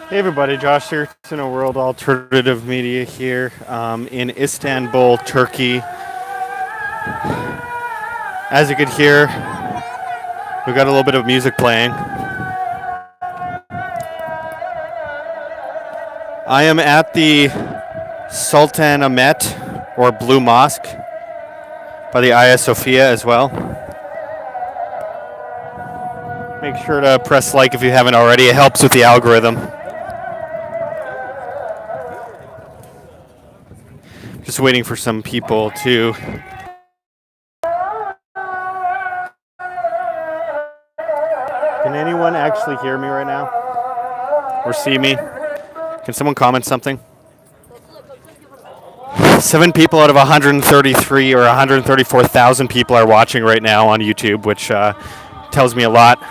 Hey everybody, Josh Sigurdson of World Alternative Media here in Istanbul, Turkey. As you could hear, we got a little bit of music playing. I am at the Sultan Ahmet, or Blue Mosque, by the Hagia Sophia as well. Make sure to press like if you haven't already, it helps with the algorithm. Just waiting for some people to Can anyone actually hear me right now? Or see me? Can someone comment something? 7 people out of 133 or 134,000 people are watching right now on YouTube, which tells me a lot.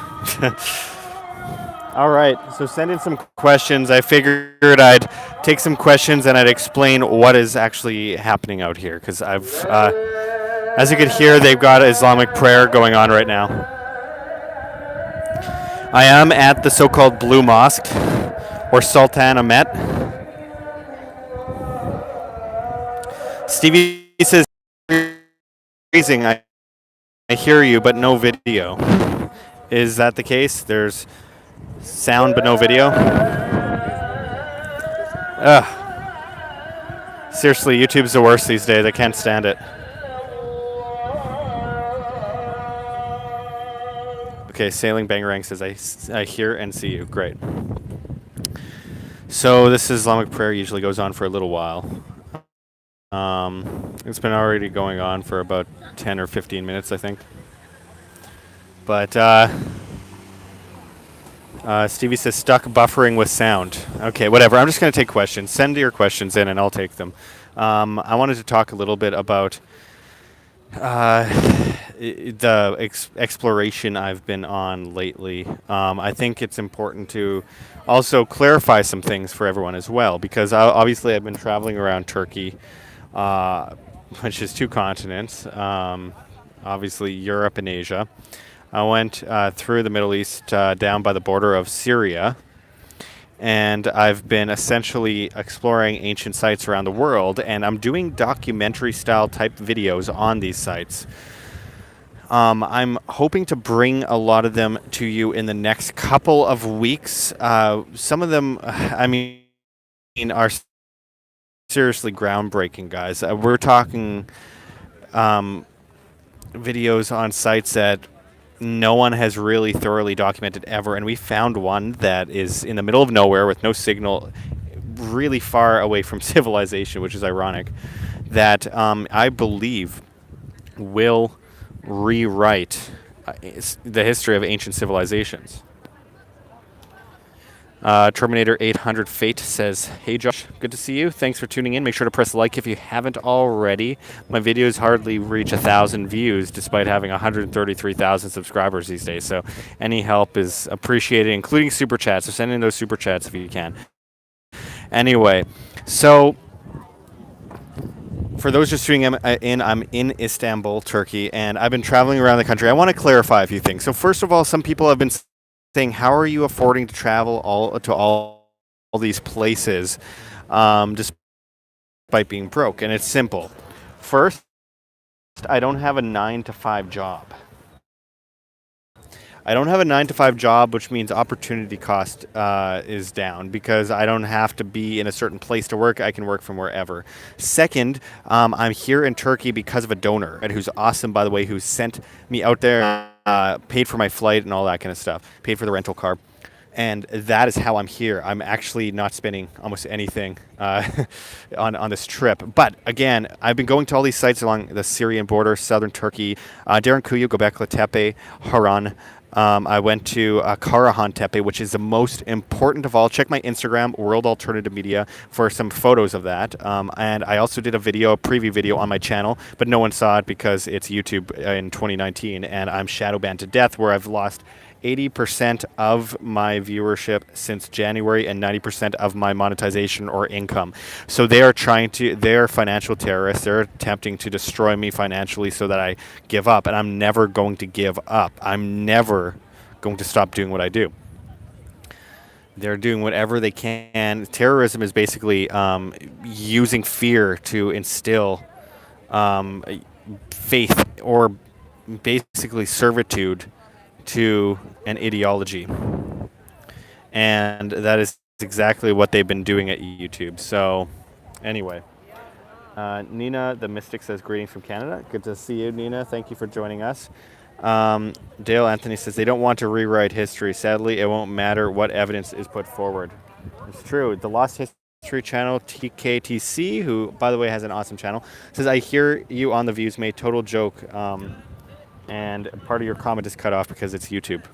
All right, so send in some questions. I figured I'd take some questions and I'd explain what is actually happening out here, because as you can hear, they've got Islamic prayer going on right now. I am at the so-called Blue Mosque, or Sultan Ahmet. Stevie says, "Freezing. I hear you, but no video." Is that the case? There's sound but no video? Ugh. Seriously, YouTube's the worst these days. I can't stand it. Okay, Sailing Bangarang says, I hear and see you. Great. So this Islamic prayer usually goes on for a little while. It's been already going on for about 10 or 15 minutes, I think. But Stevie says, stuck buffering with sound. Okay, whatever. I'm just going to take questions. Send your questions in and I'll take them. I wanted to talk a little bit about the exploration I've been on lately. I think it's important to also clarify some things for everyone as well, because obviously I've been traveling around Turkey, which is 2 continents, obviously Europe and Asia. I went through the Middle East down by the border of Syria, and I've been essentially exploring ancient sites around the world, and I'm doing documentary-style type videos on these sites. I'm hoping to bring a lot of them to you in the next couple of weeks. Some of them, are seriously groundbreaking, guys. We're talking videos on sites that no one has really thoroughly documented ever, and we found one that is in the middle of nowhere with no signal, really far away from civilization, which is ironic, that I believe will rewrite the history of ancient civilizations. Terminator 800 Fate says, hey Josh, good to see you. Thanks for tuning in. Make sure to press like if you haven't already. My videos hardly reach 1,000 views despite having 133,000 subscribers these days. So any help is appreciated, including super chats. So send in those super chats if you can. Anyway, so for those just tuning in, I'm in Istanbul, Turkey, and I've been traveling around the country. I want to clarify a few things. So first of all, some people have been saying, how are you affording to travel all these places despite being broke? And it's simple. First, I don't have a 9-to-5 job. I don't have a 9-to-5 job, which means opportunity cost is down because I don't have to be in a certain place to work. I can work from wherever. Second, I'm here in Turkey because of a donor, who's awesome, by the way, who sent me out there, paid for my flight and all that kind of stuff, paid for the rental car. And that is how I'm here. I'm actually not spending almost anything on this trip. But again, I've been going to all these sites along the Syrian border, southern Turkey, Derinkuyu, Göbekli Tepe, Haran. I went to Karahan Tepe, which is the most important of all. Check my Instagram, World Alternative Media, for some photos of that. And I also did a preview video on my channel, but no one saw it because it's YouTube in 2019, and I'm shadow banned to death, where I've lost 80% of my viewership since January and 90% of my monetization or income. So they're financial terrorists. They're attempting to destroy me financially so that I give up. And I'm never going to give up. I'm never going to stop doing what I do. They're doing whatever they can. Terrorism is basically using fear to instill um, faith or basically servitude to an ideology. And that is exactly what they've been doing at YouTube. So, anyway, Nina the Mystic says, greetings from Canada. Good to see you, Nina. Thank you for joining us. Dale Anthony says, they don't want to rewrite history. Sadly, it won't matter what evidence is put forward. It's true. The Lost History channel, TKTC, who, by the way, has an awesome channel, says, I hear you on the Views Made. Total joke. And part of your comment is cut off because it's YouTube.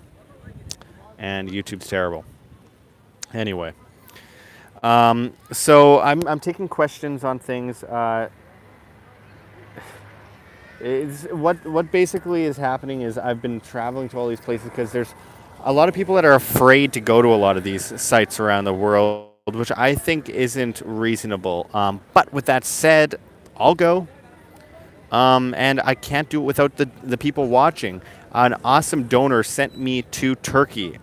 And YouTube's terrible. Anyway. So I'm taking questions on things. What basically is happening is I've been traveling to all these places because there's a lot of people that are afraid to go to a lot of these sites around the world, which I think isn't reasonable. But with that said, I'll go. And I can't do it without the people watching. An awesome donor sent me to Turkey,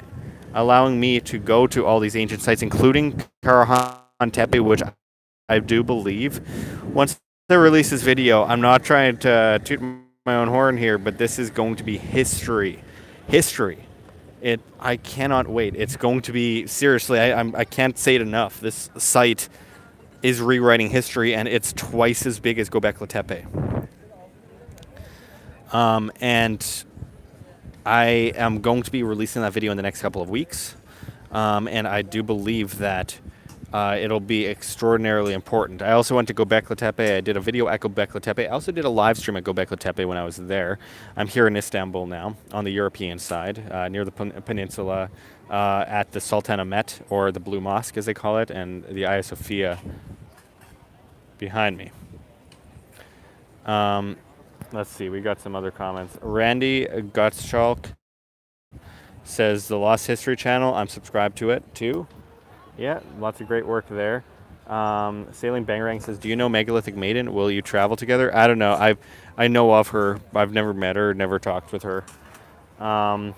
allowing me to go to all these ancient sites, including Karahan Tepe, which I do believe. Once I release this video, I'm not trying to toot my own horn here, but this is going to be history. History. I cannot wait. It's going to be, seriously, I can't say it enough. This site is rewriting history, and it's twice as big as Göbekli Tepe. And I am going to be releasing that video in the next couple of weeks. And I do believe that it'll be extraordinarily important. I also went to Göbekli Tepe. I did a video at Göbekli Tepe. I also did a live stream at Göbekli Tepe when I was there. I'm here in Istanbul now, on the European side, near the peninsula, at the Sultanahmet, or the Blue Mosque as they call it, and the Hagia Sophia behind me. Let's see, we got some other comments. Randy Gottschalk says, the Lost History channel, I'm subscribed to it too. Yeah, lots of great work there. Sailing Bangarang says, do you know Megalithic Maiden? Will you travel together? I don't know. I know of her. I've never met her, never talked with her. And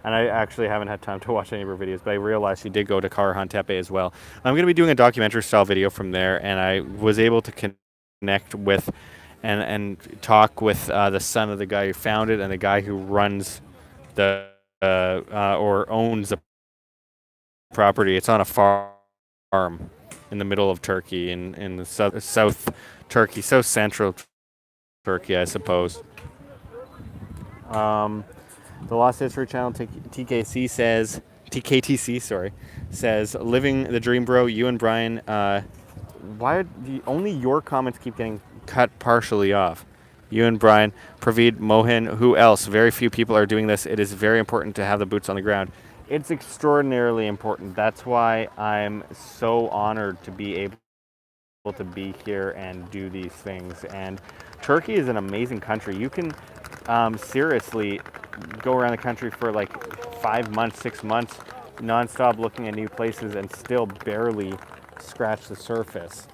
I actually haven't had time to watch any of her videos, but I realized she did go to Karahan Tepe as well. I'm going to be doing a documentary style video from there, and I was able to connect with and talk with the son of the guy who founded and the guy who runs the or owns the property. It's on a farm in the middle of Turkey, in the south Turkey, south central Turkey, I suppose. The Lost History channel, TKTC says, living the dream, bro. You and Brian, why only your comments keep getting cut partially off? You and Brian, Praveed, Mohan, who else? Very few people are doing this. It is very important to have the boots on the ground. It's extraordinarily important. That's why I'm so honored to be able to be here and do these things. And Turkey is an amazing country. You can seriously go around the country for like 5 months, 6 months, nonstop looking at new places and still barely scratch the surface.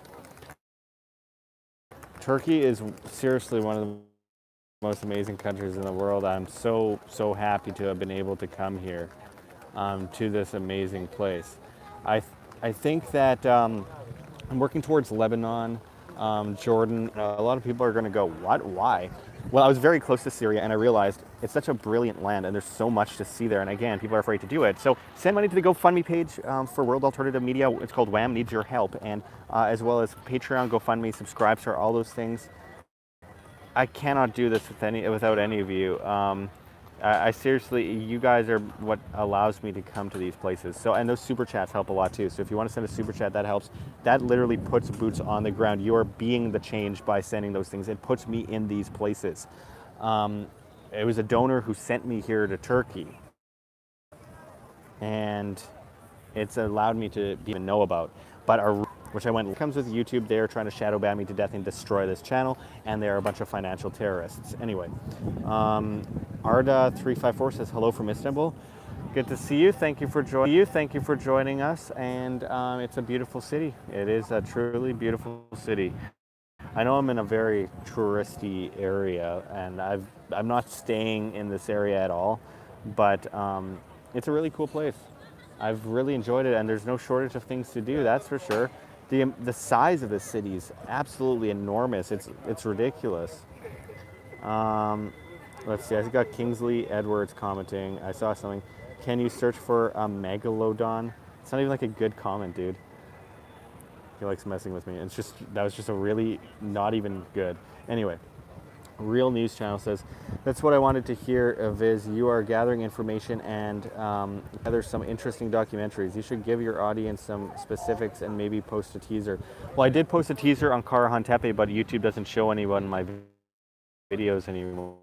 Turkey is seriously one of the most amazing countries in the world. I'm so happy to have been able to come here to this amazing place. I think that I'm working towards Lebanon, Jordan. A lot of people are going to go, what? Why? Well, I was very close to Syria, and I realized it's such a brilliant land, and there's so much to see there. And again, people are afraid to do it. So send money to the GoFundMe page for World Alternative Media. It's called WHAM Needs Your Help, and as well as Patreon, GoFundMe, subscribe to all those things. I cannot do this without any of you. I seriously, you guys are what allows me to come to these places. So, and those super chats help a lot too. So if you want to send a super chat, that helps. That literally puts boots on the ground. You are being the change by sending those things. It puts me in these places. It was a donor who sent me here to Turkey, and it's allowed me to even know about. But which I went, comes with YouTube. They're trying to shadow ban me to death and destroy this channel, and they're a bunch of financial terrorists. Anyway, Arda354 says, hello from Istanbul. Good to see you. Thank you for joining us. And it's a beautiful city. It is a truly beautiful city. I know I'm in a very touristy area, and I'm not staying in this area at all, but it's a really cool place. I've really enjoyed it, and there's no shortage of things to do. That's for sure. The size of the city is absolutely enormous. It's ridiculous. Let's see. I got Kingsley Edwards commenting. I saw something. Can you search for a megalodon? It's not even like a good comment, dude. He likes messing with me. It's just that was just a really not even good. Anyway, Real News Channel says that's what I wanted to hear, Viz. You are gathering information and gather some interesting documentaries. You should give your audience some specifics and maybe post a teaser. Well, I did post a teaser on Karahan Tepe, but YouTube doesn't show anyone in my videos anymore.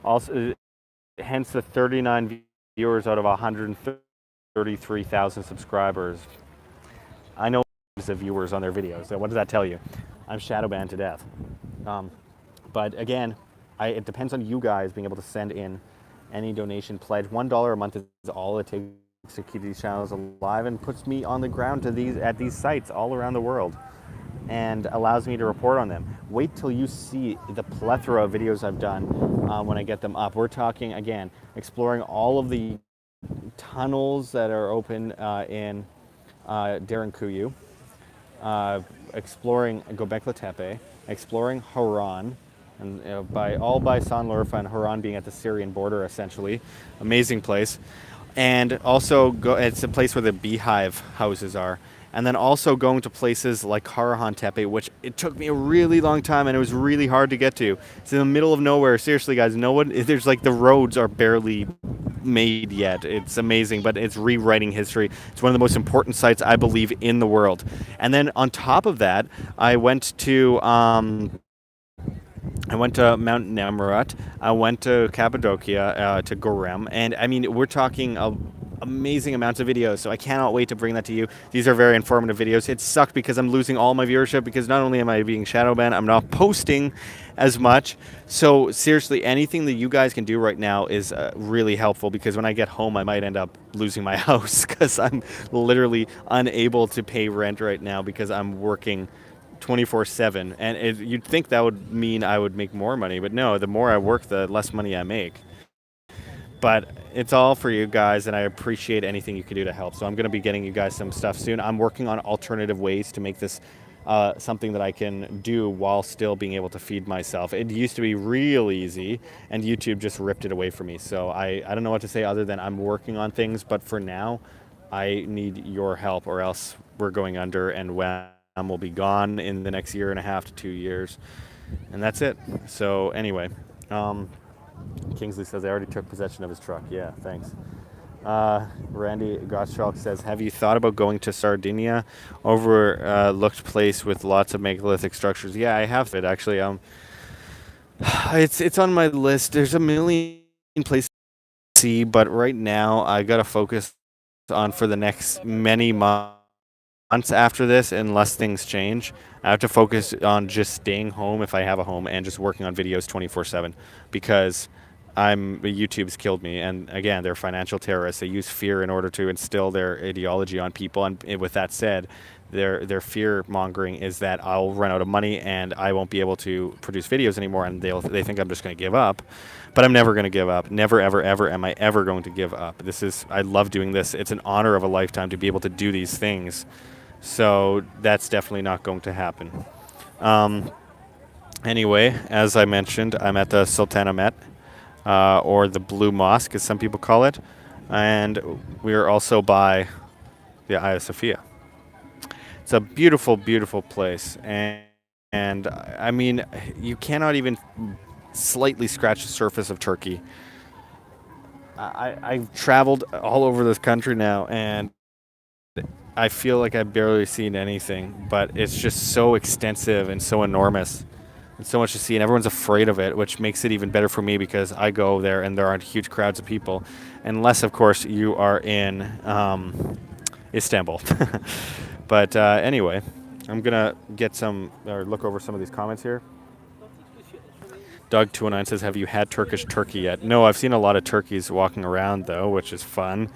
Also, hence the 39 viewers out of 133,000 subscribers. I know the viewers on their videos. So what does that tell you? I'm shadow banned to death. But again, it depends on you guys being able to send in any donation pledge. $1 a month is all it takes to keep these channels alive and puts me on the ground at these sites all around the world and allows me to report on them. Wait till you see the plethora of videos I've done when I get them up. We're talking, again, exploring all of the tunnels that are open in Derinkuyu, exploring Göbekli Tepe, exploring Haran, and by Sanliurfa and Haran being at the Syrian border, essentially. Amazing place. And also, it's a place where the beehive houses are. And then also going to places like Karahan Tepe, which it took me a really long time and it was really hard to get to. It's in the middle of nowhere. Seriously, guys, there's like the roads are barely made yet. It's amazing, but it's rewriting history. It's one of the most important sites, I believe, in the world. And then on top of that, I went to Mount Nemrut. I went to Cappadocia, to Gorem. And I mean, we're talking amazing amounts of videos, so I cannot wait to bring that to you. These are very informative videos. It sucked because I'm losing all my viewership because not only am I being shadow banned, I'm not posting as much. So seriously, anything that you guys can do right now is really helpful because when I get home, I might end up losing my house because I'm literally unable to pay rent right now because I'm working 24/7. And you'd think that would mean I would make more money, but no, the more I work, the less money I make. But it's all for you guys, and I appreciate anything you can do to help. So I'm going to be getting you guys some stuff soon. I'm working on alternative ways to make this something that I can do while still being able to feed myself. It used to be real easy, and YouTube just ripped it away from me. So I don't know what to say other than I'm working on things. But for now, I need your help, or else we're going under, and WAM will be gone in the next 1.5 to 2 years. And that's it. So anyway. Kingsley says, I already took possession of his truck. Yeah, thanks. Randy Gottschalk says, have you thought about going to Sardinia? Overlooked place with lots of megalithic structures. Yeah, I have it, actually. It's on my list. There's a million places to see, but right now I got to focus on for the next many months after this, unless things change. I have to focus on just staying home if I have a home and just working on videos 24/7 because YouTube's killed me. And again, they're financial terrorists. They use fear in order to instill their ideology on people. And with that said, their fear mongering is that I'll run out of money and I won't be able to produce videos anymore. And they think I'm just going to give up. But I'm never going to give up. Never, ever, ever am I ever going to give up. I love doing this. It's an honor of a lifetime to be able to do these things. So that's definitely not going to happen. Anyway, as I mentioned, I'm at the Sultanahmet, or the Blue Mosque, as some people call it. And we are also by the Hagia Sophia. It's a beautiful, beautiful place. And I mean, you cannot even slightly scratch the surface of Turkey. I've traveled all over this country now, and I feel like I've barely seen anything, but it's just so extensive and so enormous and so much to see, and everyone's afraid of it, which makes it even better for me because I go there and there aren't huge crowds of people, unless, of course, you are in Istanbul. But anyway, I'm going to look over some of these comments here. Doug209 says, have you had Turkish turkey yet? No, I've seen a lot of turkeys walking around, though, which is fun.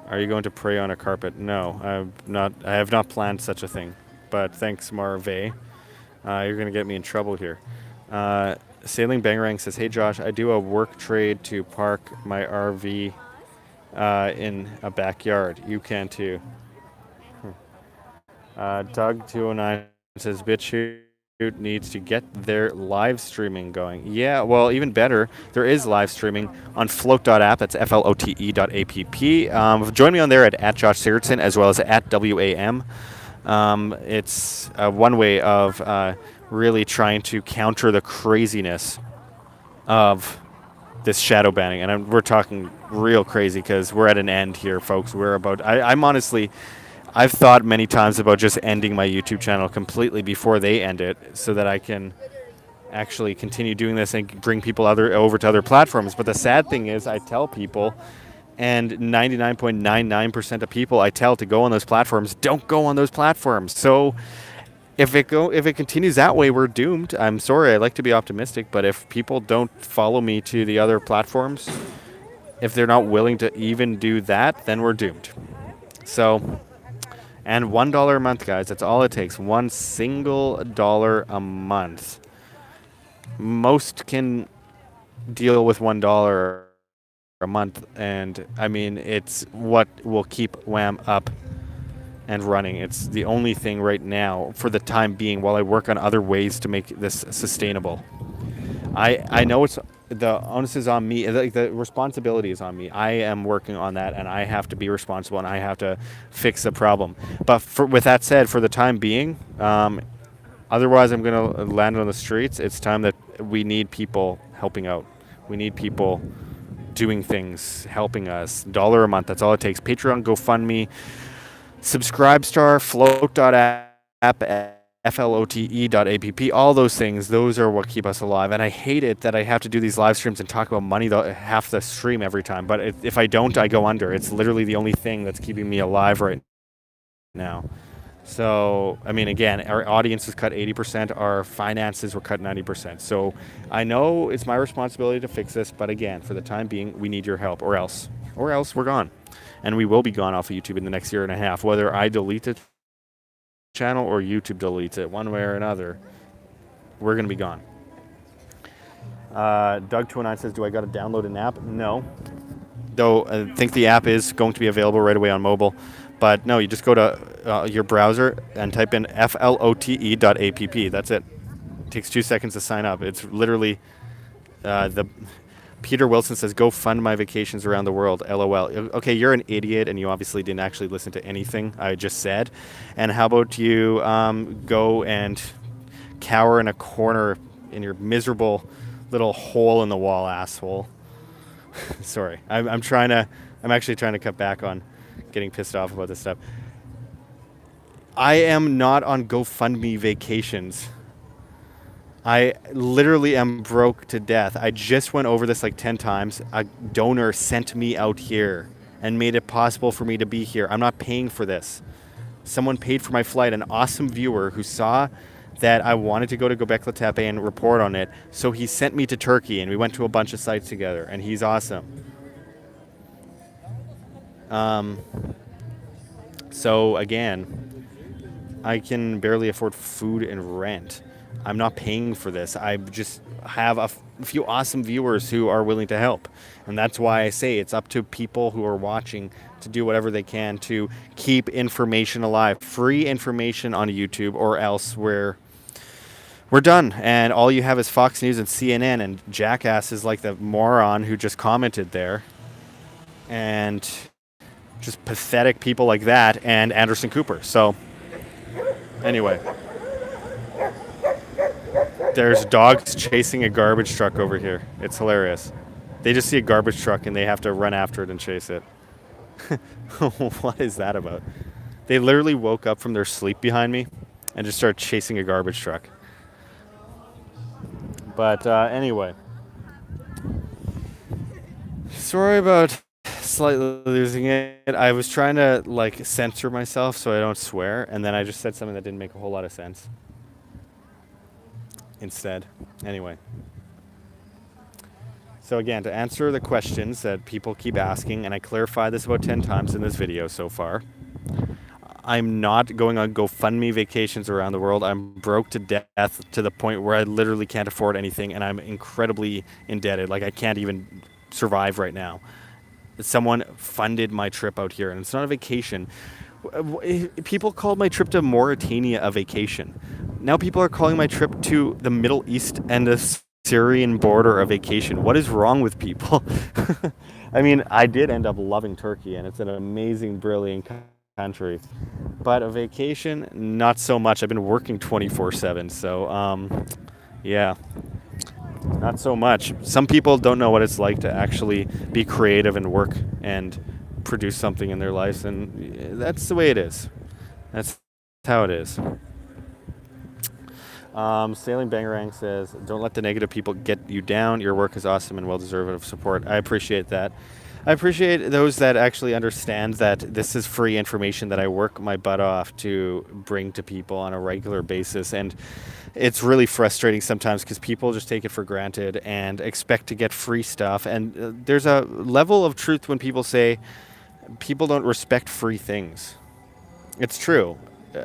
Are you going to pray on a carpet? No, I have not planned such a thing. But thanks, Marve. You're going to get me in trouble here. Sailing Bangarang says, "Hey Josh, I do a work trade to park my RV in a backyard. You can too." Doug 209 says, "BitChute needs to get their live streaming going." Yeah, well, even better, there is live streaming on float.app. That's flote.app. Join me on there at Josh Sigurdson as well as at WAM. It's one way of really trying to counter the craziness of this shadow banning. And we're talking real crazy because we're at an end here, folks. I'm honestly, I've thought many times about just ending my YouTube channel completely before they end it so that I can actually continue doing this and bring people over to other platforms. But the sad thing is I tell people, and 99.99% of people I tell to go on those platforms don't go on those platforms. So if it continues that way, we're doomed. I'm sorry, I like to be optimistic, but if people don't follow me to the other platforms, if they're not willing to even do that, then we're doomed. So, and $1 a month, guys, that's all it takes. One single dollar a month. Most can deal with $1 a month, and I mean, it's what will keep Wham up and running. It's the only thing right now for the time being while I work on other ways to make this sustainable. I know it's the onus is on me, like the responsibility is on me. I am working on that, and I have to be responsible, and I have to fix the problem. But with that said, for the time being, otherwise I'm going to land on the streets. It's time that we need people helping out. We need people doing things, helping us. $1 a month, that's all it takes. Patreon, GoFundMe, Subscribestar, float.app, flote.app, all those things, those are what keep us alive. And I hate it that I have to do these live streams and talk about money half the stream every time. But if I don't, I go under. It's literally the only thing that's keeping me alive right now. So, I mean, again, our audience was cut 80%, our finances were cut 90%. So I know it's my responsibility to fix this, but again, for the time being, we need your help, or else we're gone. And we will be gone off of YouTube in the next year and a half, whether I delete the channel or YouTube deletes it, one way or another, we're going to be gone. Doug209 says, "Do I got to download an app?" No. Though I think the app is going to be available right away on mobile. But no, you just go to your browser and type in flote.app. That's it. It takes 2 seconds to sign up. It's literally Peter Wilson says, "Go fund my vacations around the world, LOL." Okay, you're an idiot, and you obviously didn't actually listen to anything I just said. And how about you go and cower in a corner in your miserable little hole in the wall, asshole. Sorry, I'm actually trying to cut back on getting pissed off about this stuff. I am not on GoFundMe vacations. I literally am broke to death. I just went over this like 10 times. A donor sent me out here and made it possible for me to be here. I'm not paying for this. Someone paid for my flight, an awesome viewer who saw that I wanted to go to Göbekli Tepe and report on it. So he sent me to Turkey, and we went to a bunch of sites together, and he's awesome. So again, I can barely afford food and rent. I'm not paying for this. I just have a few awesome viewers who are willing to help. And that's why I say it's up to people who are watching to do whatever they can to keep information alive. Free information on YouTube, or else we're done. And all you have is Fox News and CNN and jackasses like the moron who just commented there. And just pathetic people like that and Anderson Cooper. So anyway, there's dogs chasing a garbage truck over here. It's hilarious. They just see a garbage truck and they have to run after it and chase it. What is that about? They literally woke up from their sleep behind me and just started chasing a garbage truck. But anyway, sorry about slightly losing it. I was trying to like censor myself so I don't swear, and then I just said something that didn't make a whole lot of sense instead. Anyway, so again, to answer the questions that people keep asking, and I clarified this about 10 times in this video so far, I'm not going on GoFundMe vacations around the world. I'm broke to death to the point where I literally can't afford anything, and I'm incredibly indebted. Like, I can't even survive right now. Someone funded my trip out here, and it's not a vacation. People called my trip to Mauritania a vacation. Now people are calling my trip to the Middle East and the Syrian border a vacation. What is wrong with people? I mean, I did end up loving Turkey, and it's an amazing, brilliant country. But a vacation, not so much. I've been working 24/7, so yeah, not so much. Some people don't know what it's like to actually be creative and work and produce something in their lives, and that's the way it is. That's how it is. Sailing Bangarang says, "Don't let the negative people get you down. Your work is awesome and well deserved of support." I appreciate that. I appreciate those that actually understand that this is free information that I work my butt off to bring to people on a regular basis. And it's really frustrating sometimes because people just take it for granted and expect to get free stuff. And there's a level of truth when people say people don't respect free things. It's true.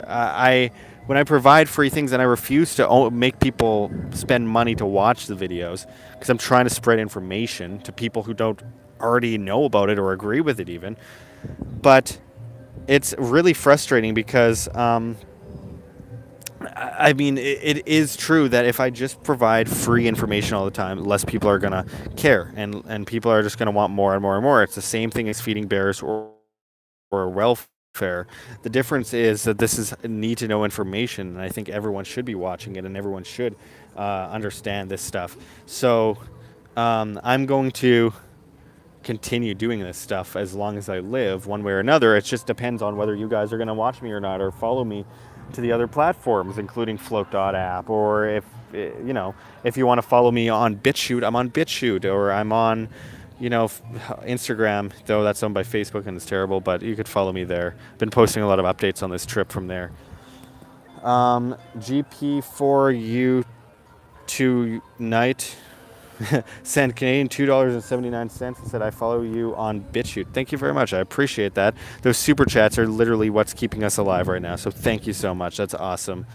I when I provide free things and I refuse to make people spend money to watch the videos because I'm trying to spread information to people who don't already know about it or agree with it even. But it's really frustrating because I mean, it is true that if I just provide free information all the time, less people are going to care, and people are just going to want more and more and more. It's the same thing as feeding bears or welfare. The difference is that this is need to know information, and I think everyone should be watching it, and everyone should understand this stuff. So I'm going to continue doing this stuff as long as I live, one way or another. It just depends on whether you guys are going to watch me or not, or follow me to the other platforms, including Float.app, or if you want to follow me on BitChute, I'm on BitChute, or I'm on Instagram, though that's owned by Facebook and it's terrible, but you could follow me there. Been posting a lot of updates on this trip from there. GP4U tonight sent Canadian $2.79 and said, "I follow you on BitChute." Thank you very much. I appreciate that. Those super chats are literally what's keeping us alive right now. So thank you so much. That's awesome.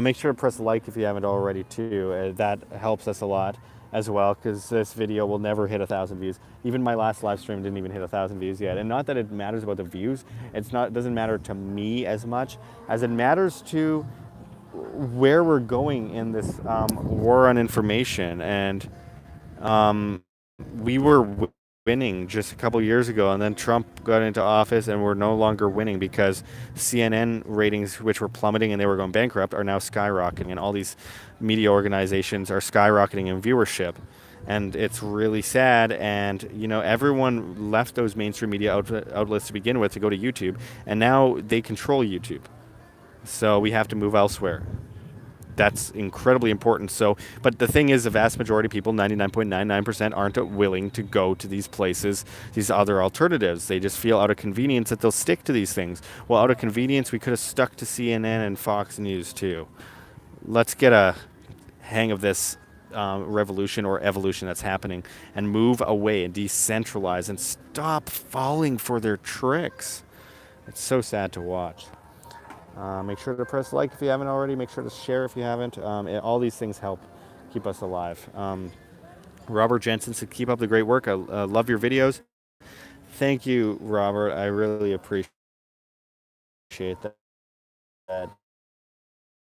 Make sure to press like if you haven't already too. That helps us a lot as well, because this video will never hit 1,000 views. Even my last live stream didn't even hit 1,000 views yet. And not that it matters about the views. It doesn't matter to me as much as it matters to where we're going in this war on information. And we were winning just a couple years ago, and then Trump got into office, and we're no longer winning because CNN ratings, which were plummeting and they were going bankrupt, are now skyrocketing, and all these media organizations are skyrocketing in viewership. And it's really sad. And everyone left those mainstream media outlets to begin with to go to YouTube, and now they control YouTube, so we have to move elsewhere. That's incredibly important. So, but the thing is, the vast majority of people, 99.99%, aren't willing to go to these places, these other alternatives. They just feel out of convenience that they'll stick to these things. Well, out of convenience, we could have stuck to CNN and Fox News too. Let's get a hang of this revolution or evolution that's happening and move away and decentralize and stop falling for their tricks. It's so sad to watch. Make sure to press like if you haven't already. Make sure to share if you haven't. All these things help keep us alive. Robert Jensen said, "Keep up the great work. I love your videos." Thank you, Robert. I really appreciate that.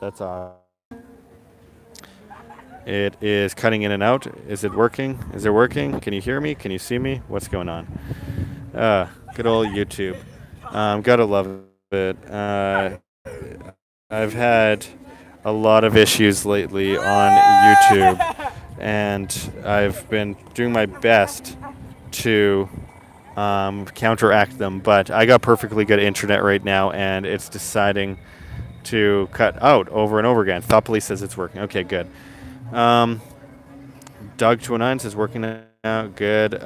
That's awesome. It is cutting in and out. Is it working? Is it working? Can you hear me? Can you see me? What's going on? Good old YouTube. Gotta love it. I've had a lot of issues lately on YouTube, and I've been doing my best to counteract them, but I got perfectly good internet right now, and it's deciding to cut out over and over again. Thought Police says it's working. Okay, good. Doug209 says working now. Good.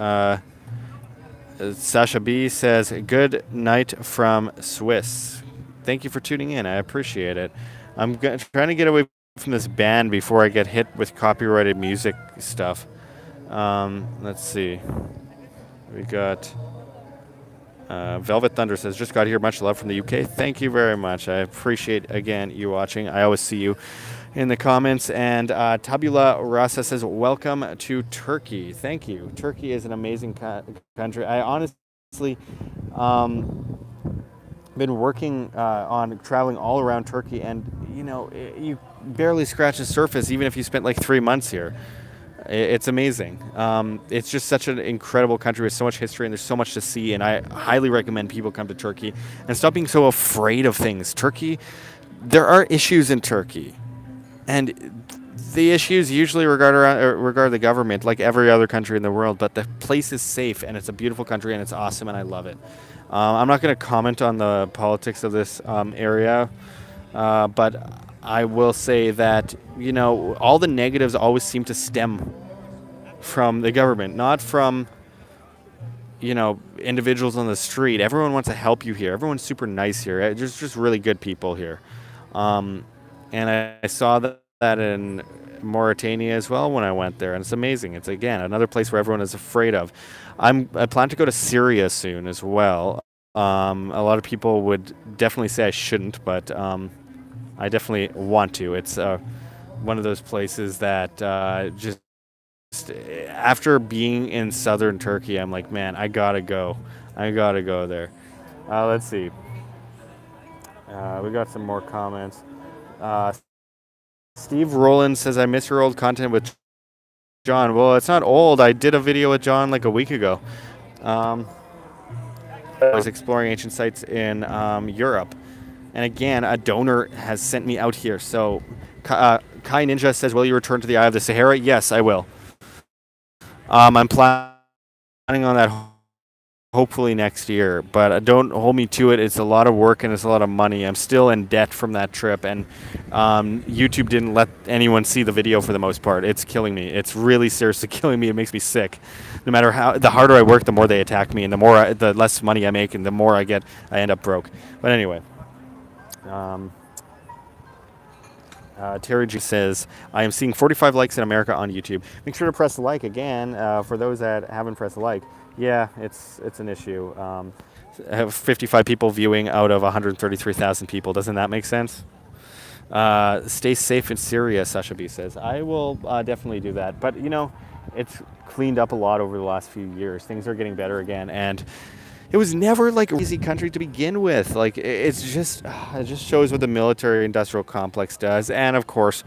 Sasha B says, "Good night from Swiss." Thank you for tuning in. I appreciate it. I'm trying to get away from this ban before I get hit with copyrighted music stuff. Let's see. We got Velvet Thunder says, just got here. Much love from the UK. Thank you very much. I appreciate, again, you watching. I always see you in the comments. And Tabula Rasa says, welcome to Turkey. Thank you. Turkey is an amazing country. I honestly been working on traveling all around Turkey, and you barely scratch the surface even if you spent like 3 months here. It's amazing. It's just such an incredible country with so much history, and there's so much to see, and I highly recommend people come to Turkey and stop being so afraid of things. Turkey, there are issues in Turkey, and the issues usually regard the government, like every other country in the world, but the place is safe, and it's a beautiful country, and it's awesome, and I love it. I'm not going to comment on the politics of this area, but I will say that, all the negatives always seem to stem from the government, not from, individuals on the street. Everyone wants to help you here. Everyone's super nice here. There's just really good people here. And I saw that in Mauritania as well when I went there, and it's amazing. It's, again, another place where everyone is afraid of. I plan to go to Syria soon as well. A lot of people would definitely say I shouldn't, but I definitely want to. It's one of those places that just after being in southern Turkey, I'm like, man, I gotta go. I gotta go there. Let's see. We got some more comments. Steve Rowland says, I miss your old content with John. Well, it's not old. I did a video with John like a week ago. I was exploring ancient sites in Europe. And again, a donor has sent me out here. So Kai Ninja says, will you return to the Eye of the Sahara? Yes, I will. I'm planning on that hopefully next year, but don't hold me to it. It's a lot of work and it's a lot of money. I'm still in debt from that trip, and YouTube didn't let anyone see the video for the most part. It's killing me. It's really seriously killing me. It makes me sick. No matter the harder I work, the more they attack me, and the less money I make, and the more I end up broke. But anyway. Terry G says, I am seeing 45 likes in America on YouTube. Make sure to press the like again for those that haven't pressed the like. Yeah, it's an issue. I have 55 people viewing out of 133,000 people. Doesn't that make sense? Stay safe in Syria, Sasha B says. I will definitely do that. But, it's cleaned up a lot over the last few years. Things are getting better again. And it was never like an easy country to begin with. Like, it just shows what the military-industrial complex does. And, of course,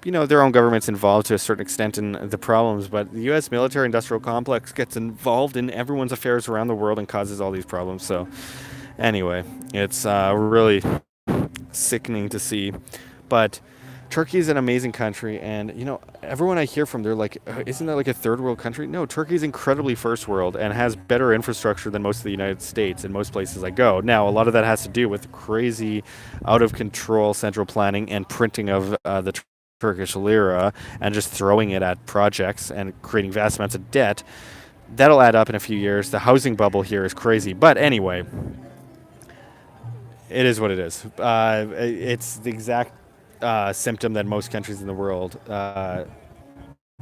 their own government's involved to a certain extent in the problems, but the U.S. military-industrial complex gets involved in everyone's affairs around the world and causes all these problems. So, anyway, it's really sickening to see. But Turkey is an amazing country, and, everyone I hear from, they're like, isn't that like a third world country? No, Turkey is incredibly first world and has better infrastructure than most of the United States and most places I go. Now, a lot of that has to do with crazy, out-of-control central planning and printing of the Turkish lira and just throwing it at projects and creating vast amounts of debt. That'll add up in a few years. The housing bubble here is crazy. But anyway, it is what it is. It's the exact symptom that most countries in the world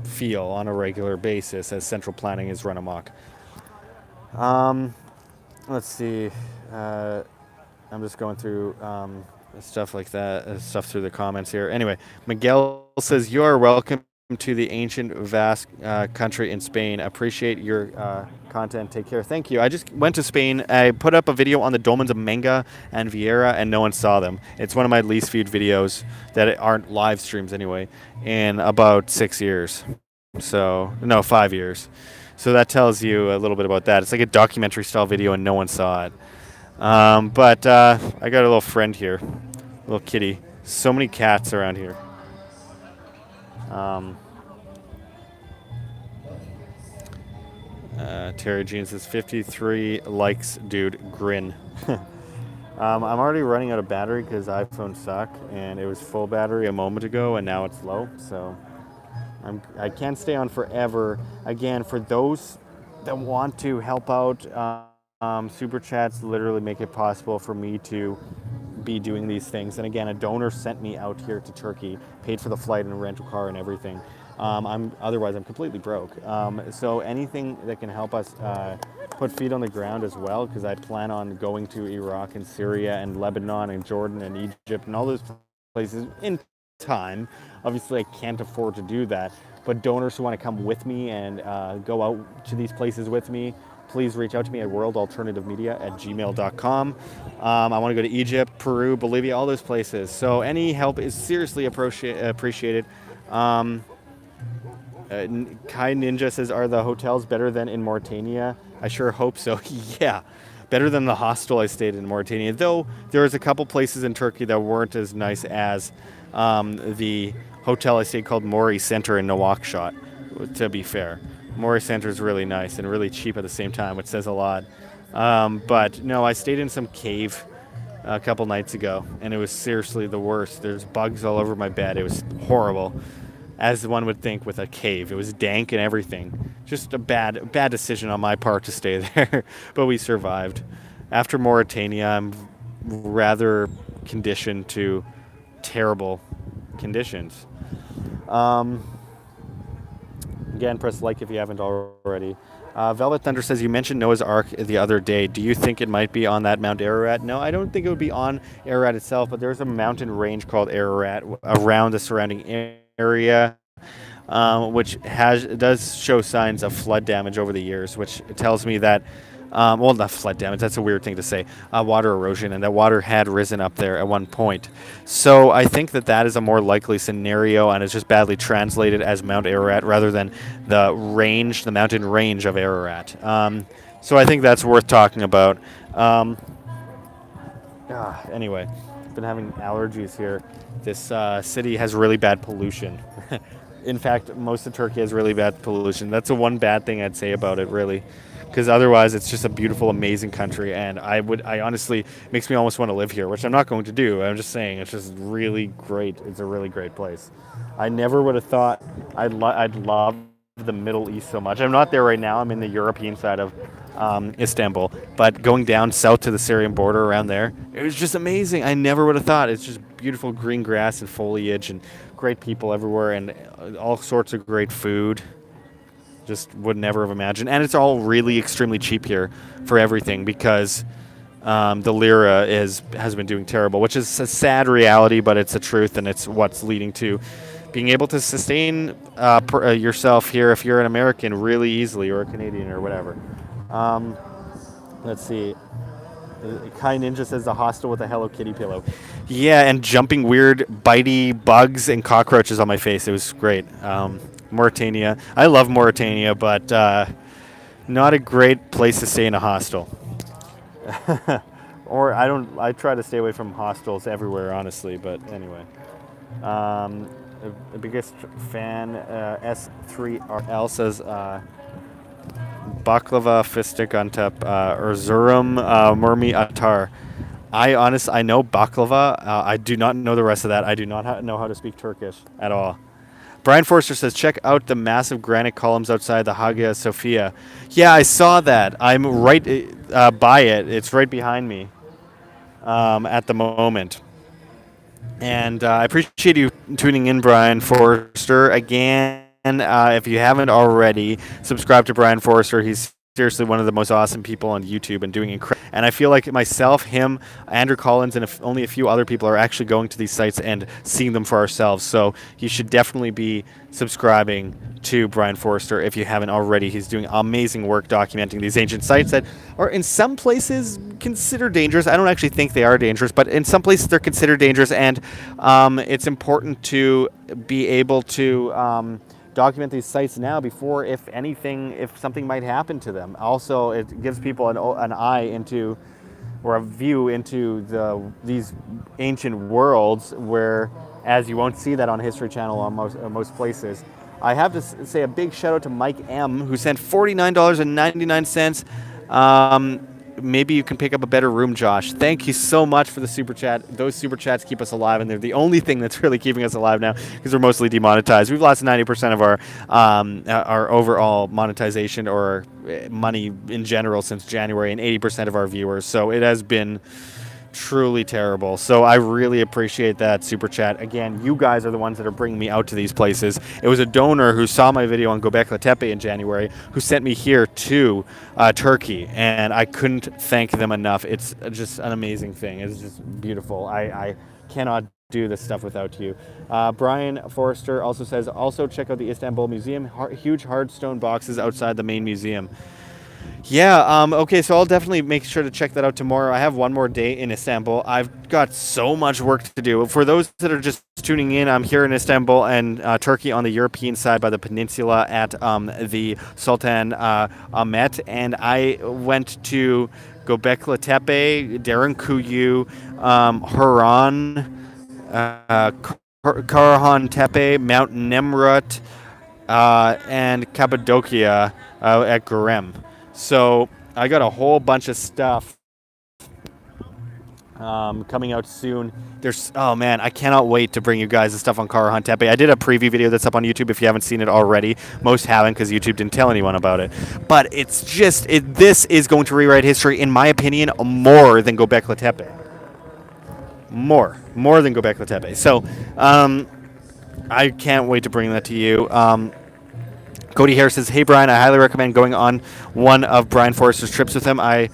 feel on a regular basis as central planning is run amok. Let's see. I'm just going through stuff like that, stuff through the comments here. Anyway, Miguel says, you are welcome to the ancient, vast country in Spain. Appreciate your content. Take care. Thank you. I just went to Spain. I put up a video on the dolmens of Menga and Vieira, and no one saw them. It's one of my least viewed videos that aren't live streams anyway, in about 6 years. So, no, 5 years. So that tells you a little bit about that. It's like a documentary style video, and no one saw it. But I got a little friend here, little kitty. So many cats around here. Terry Jean says 53 likes, dude. Grin. I'm already running out of battery because iPhones suck, and it was full battery a moment ago, and now it's low. So I can't stay on forever. Again, for those that want to help out, super chats literally make it possible for me to be doing these things. And again, a donor sent me out here to Turkey, paid for the flight and rental car and everything. I'm completely broke. So anything that can help us put feet on the ground as well, because I plan on going to Iraq and Syria and Lebanon and Jordan and Egypt and all those places in time. Obviously, I can't afford to do that, but donors who want to come with me and go out to these places with me, please reach out to me at worldalternativemedia@gmail.com. I want to go to Egypt, Peru, Bolivia, all those places. So any help is seriously appreciated. Kai Ninja says, are the hotels better than in Mauritania? I sure hope so. Yeah, better than the hostel I stayed in Mauritania. Though there was a couple places in Turkey that weren't as nice as the hotel I stayed called Mori Center in Nouakchott, to be fair. Mori Center is really nice and really cheap at the same time, which says a lot. But no, I stayed in some cave a couple nights ago, and it was seriously the worst. There's bugs all over my bed. It was horrible, as one would think with a cave. It was dank and everything. Just a bad decision on my part to stay there, but we survived. After Mauritania, I'm rather conditioned to terrible conditions. Again, press like if you haven't already. Velvet Thunder says, you mentioned Noah's Ark the other day. Do you think it might be on that Mount Ararat? No, I don't think it would be on Ararat itself, but there's a mountain range called Ararat around the surrounding area, which does show signs of flood damage over the years, which tells me that, well, not flood damage, that's a weird thing to say, water erosion, and that water had risen up there at one point. So I think that is a more likely scenario, and it's just badly translated as Mount Ararat rather than the mountain range of Ararat. So I think that's worth talking about. Anyway, I've been having allergies here. This city has really bad pollution. In fact, most of Turkey has really bad pollution. That's the one bad thing I'd say about it, really. Because otherwise, it's just a beautiful, amazing country, and I honestly, makes me almost want to live here, which I'm not going to do. I'm just saying, it's just really great. It's a really great place. I never would have thought I'd love the Middle East so much. I'm not there right now. I'm in the European side of Istanbul, but going down south to the Syrian border around there, it was just amazing. I never would have thought. It's just beautiful green grass and foliage and great people everywhere and all sorts of great food. Just would never have imagined. And it's all really extremely cheap here for everything because the lira has been doing terrible, which is a sad reality, but it's the truth, and it's what's leading to being able to sustain yourself here if you're an American really easily, or a Canadian or whatever. Let's see. Kai Ninja says the hostel with a Hello Kitty pillow. Yeah, and jumping weird bitey bugs and cockroaches on my face. It was great. Mauritania. I love Mauritania, but not a great place to stay in a hostel. Or I try to stay away from hostels everywhere, honestly, but anyway. The biggest fan, S3RL says baklava, fistik antep, Erzurum, murmi atar. I know baklava. I do not know the rest of that. I do not know how to speak Turkish at all. Brian Forster says, check out the massive granite columns outside the Hagia Sophia. Yeah, I saw that. I'm right by it. It's right behind me at the moment. And I appreciate you tuning in, Brian Forster. Again, if you haven't already, subscribe to Brian Forster. He's seriously one of the most awesome people on YouTube and doing incredible. And I feel like myself, him, Andrew Collins, and only a few other people are actually going to these sites and seeing them for ourselves. So you should definitely be subscribing to Brian Forster if you haven't already. He's doing amazing work documenting these ancient sites that are in some places considered dangerous. I don't actually think they are dangerous, but in some places they're considered dangerous, and it's important to be able to document these sites now before, if something might happen to them. Also, it gives people an eye into, or a view into these ancient worlds, where, as you won't see that on History Channel on most places. I have to say a big shout out to Mike M, who sent $49.99. Maybe you can pick up a better room, Josh. Thank you so much for the super chat. Those super chats keep us alive, and they're the only thing that's really keeping us alive now, because we're mostly demonetized. We've lost 90% of our overall monetization or money in general since January, and 80% of our viewers. So it has been truly terrible. So I really appreciate that super chat. Again, you guys are the ones that are bringing me out to these places. It was a donor who saw my video on Göbekli Tepe in January who sent me here to Turkey, and I couldn't thank them enough. It's just an amazing thing. It's just beautiful. I cannot do this stuff without you. Brian Forrester also says, also check out the Istanbul Museum. Huge hardstone boxes outside the main museum. Yeah, okay, so I'll definitely make sure to check that out tomorrow. I have one more day in Istanbul. I've got so much work to do. For those that are just tuning in, I'm here in Istanbul and Turkey on the European side by the peninsula at the Sultan Ahmet, and I went to Göbekli Tepe, Derinkuyu, Haran, Karahan Tepe, Mount Nemrut, and Cappadocia at Görem. So I got a whole bunch of stuff coming out soon. Oh man, I cannot wait to bring you guys the stuff on Karahan Tepe. I did a preview video that's up on YouTube if you haven't seen it already. Most haven't because YouTube didn't tell anyone about it. But it's just, this is going to rewrite history, in my opinion, more than Göbekli Tepe. More than Göbekli Tepe. So I can't wait to bring that to you. Cody Harris says, hey, Brian, I highly recommend going on one of Brian Forrester's trips with him. I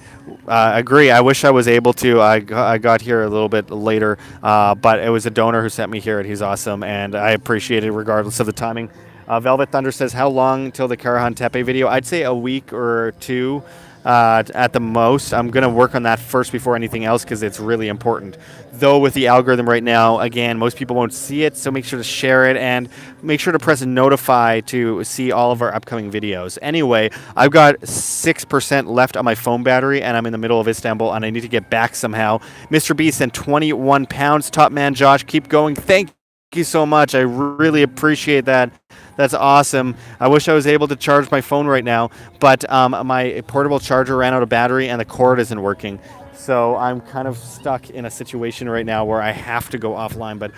agree. I wish I was able to. I got here a little bit later, but it was a donor who sent me here, and he's awesome, and I appreciate it regardless of the timing. Velvet Thunder says, how long till the Karahan Tepe video? I'd say a week or two at the most. I'm going to work on that first before anything else because it's really important. Though with the algorithm right now, again, most people won't see it, so make sure to share it and make sure to press notify to see all of our upcoming videos. Anyway, I've got 6% left on my phone battery, and I'm in the middle of Istanbul, and I need to get back somehow. Mr. B sent 21 pounds. Top man Josh, keep going. Thank you so much. I really appreciate that. That's awesome. I wish I was able to charge my phone right now, but my portable charger ran out of battery and the cord isn't working. So I'm kind of stuck in a situation right now where I have to go offline. But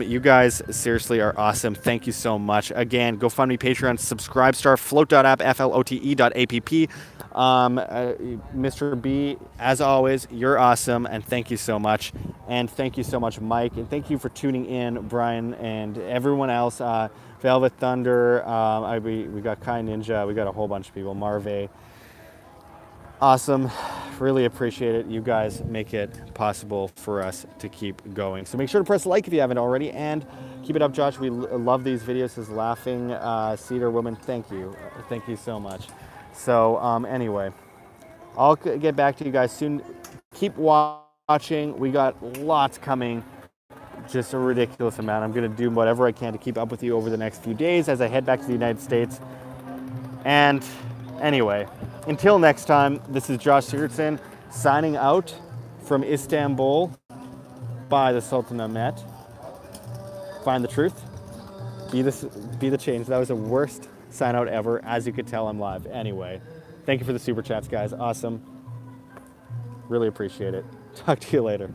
you guys seriously are awesome. Thank you so much. Again, GoFundMe, Patreon, Subscribestar, Float.app, flote.app. Mr. B, as always, you're awesome, and thank you so much. And thank you so much, Mike. And thank you for tuning in, Brian, and everyone else. Velvet Thunder, we got Kai Ninja, we got a whole bunch of people, Marve. Awesome. Really appreciate it. You guys make it possible for us to keep going. So make sure to press like if you haven't already, and keep it up, Josh. We love these videos. Says Laughing Cedar Woman. Thank you. Thank you so much. So anyway, I'll get back to you guys soon. Keep watching. We got lots coming. Just a ridiculous amount. I'm going to do whatever I can to keep up with you over the next few days as I head back to the United States. And anyway, until next time, this is Josh Sigurdson signing out from Istanbul by the Sultan Ahmet. Find the truth. Be the change. That was the worst sign out ever. As you could tell, I'm live. Anyway, thank you for the super chats, guys. Awesome. Really appreciate it. Talk to you later.